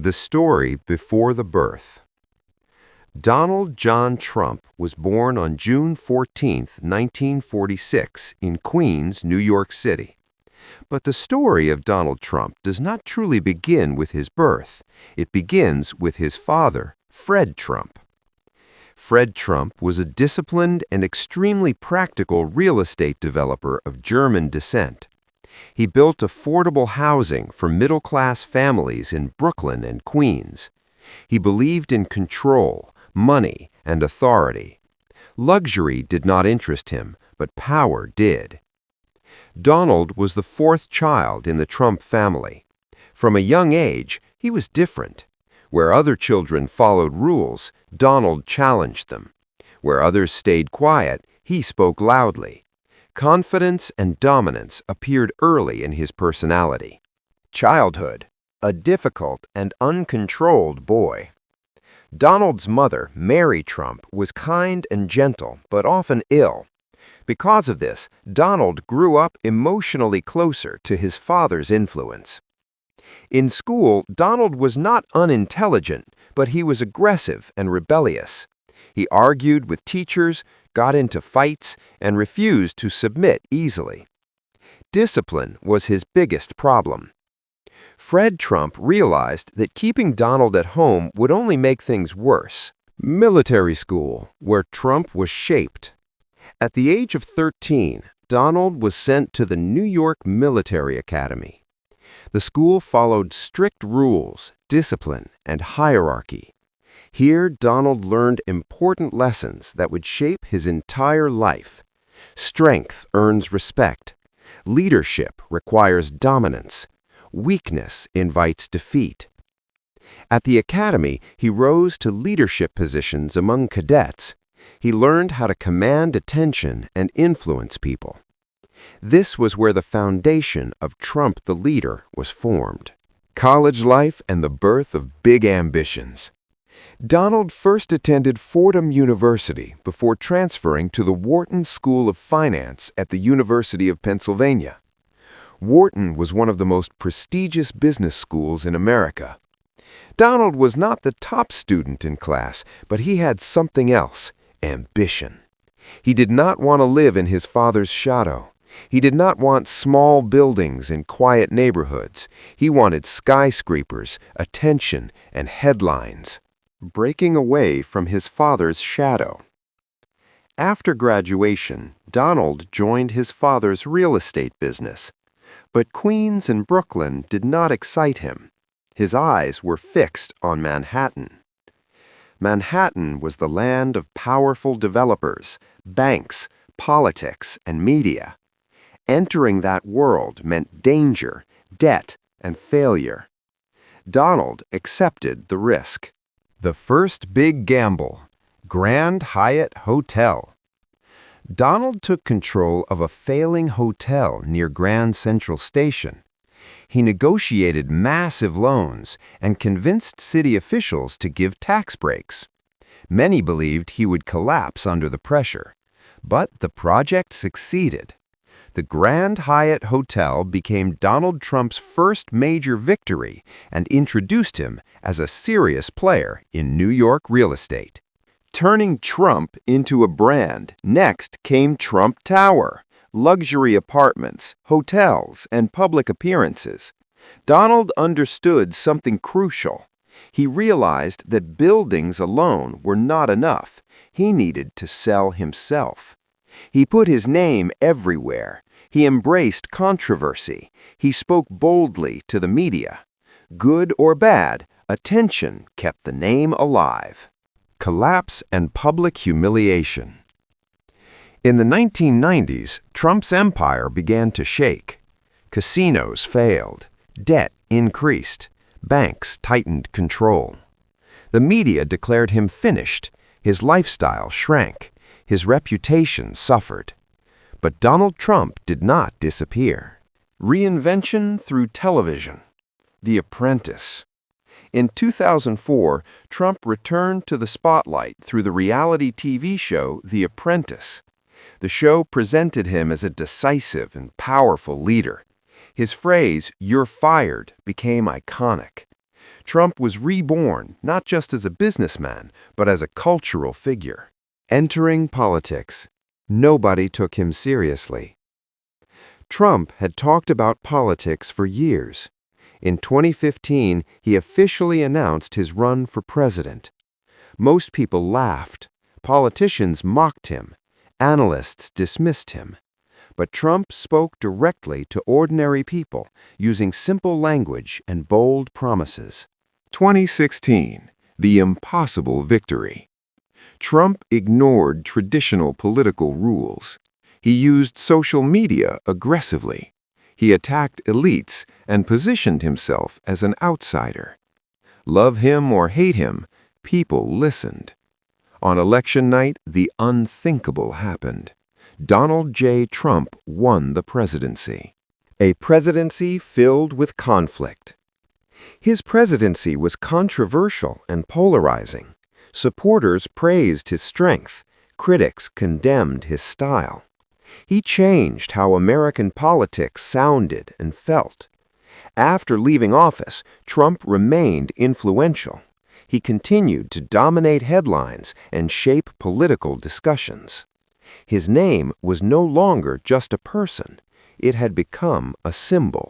The story before the birth. Donald John Trump was born on June 14, 1946, in Queens, New York City. But the story of Donald Trump does not truly begin with his birth. It begins with his father, Fred Trump. Fred Trump was a disciplined and extremely practical real estate developer of German descent. He built affordable housing for middle-class families in Brooklyn and Queens. He believed in control, money, and authority. Luxury did not interest him, but power did. Donald was the fourth child in the Trump family. From a young age, he was different. Where other children followed rules, Donald challenged them. Where others stayed quiet, he spoke loudly. Confidence and dominance appeared early in his personality. Childhood: a difficult and uncontrolled boy. Donald's mother, Mary Trump, was kind and gentle, but often ill. Because of this, Donald grew up emotionally closer to his father's influence. In school, Donald was not unintelligent, but he was aggressive and rebellious. He argued with teachers, got into fights, and refused to submit easily. Discipline was his biggest problem. Fred Trump realized that keeping Donald at home would only make things worse. Military school, where Trump was shaped. At the age of 13, Donald was sent to the New York Military Academy. The school followed strict rules, discipline, and hierarchy. Here, Donald learned important lessons that would shape his entire life. Strength earns respect. Leadership requires dominance. Weakness invites defeat. At the academy, he rose to leadership positions among cadets. He learned how to command attention and influence people. This was where the foundation of Trump the leader was formed. College life and the birth of big ambitions. Donald first attended Fordham University before transferring to the Wharton School of Finance at the University of Pennsylvania. Wharton was one of the most prestigious business schools in America. Donald was not the top student in class, but he had something else: ambition. He did not want to live in his father's shadow. He did not want small buildings in quiet neighborhoods. He wanted skyscrapers, attention, and headlines. Breaking away from his father's shadow. After graduation, Donald joined his father's real estate business. But Queens and Brooklyn did not excite him. His eyes were fixed on Manhattan. Manhattan was the land of powerful developers, banks, politics, and media. Entering that world meant danger, debt, and failure. Donald accepted the risk. The first big gamble: Grand Hyatt Hotel. Donald took control of a failing hotel near Grand Central Station. He negotiated massive loans and convinced city officials to give tax breaks. Many believed he would collapse under the pressure, but the project succeeded. The Grand Hyatt Hotel became Donald Trump's first major victory and introduced him as a serious player in New York real estate. Turning Trump into a brand, next came Trump Tower, luxury apartments, hotels, and public appearances. Donald understood something crucial. He realized that buildings alone were not enough. He needed to sell himself. He put his name everywhere. He embraced controversy. He spoke boldly to the media. Good or bad, attention kept the name alive. Collapse and public humiliation. In the 1990s, Trump's empire began to shake. Casinos failed. Debt increased. Banks tightened control. The media declared him finished. His lifestyle shrank. His reputation suffered. But Donald Trump did not disappear. Reinvention through television. The Apprentice. In 2004, Trump returned to the spotlight through the reality TV show The Apprentice. The show presented him as a decisive and powerful leader. His phrase, "You're fired," became iconic. Trump was reborn not just as a businessman, but as a cultural figure. Entering politics, nobody took him seriously. Trump had talked about politics for years. In 2015, he officially announced his run for president. Most people laughed. Politicians mocked him. Analysts dismissed him. But Trump spoke directly to ordinary people, using simple language and bold promises. 2016, the impossible victory. Trump ignored traditional political rules. He used social media aggressively. He attacked elites and positioned himself as an outsider. Love him or hate him, people listened. On election night, the unthinkable happened. Donald J. Trump won the presidency. A presidency filled with conflict. His presidency was controversial and polarizing. Supporters praised his strength. Critics condemned his style. He changed how American politics sounded and felt. After leaving office, Trump remained influential. He continued to dominate headlines and shape political discussions. His name was no longer just a person. It had become a symbol.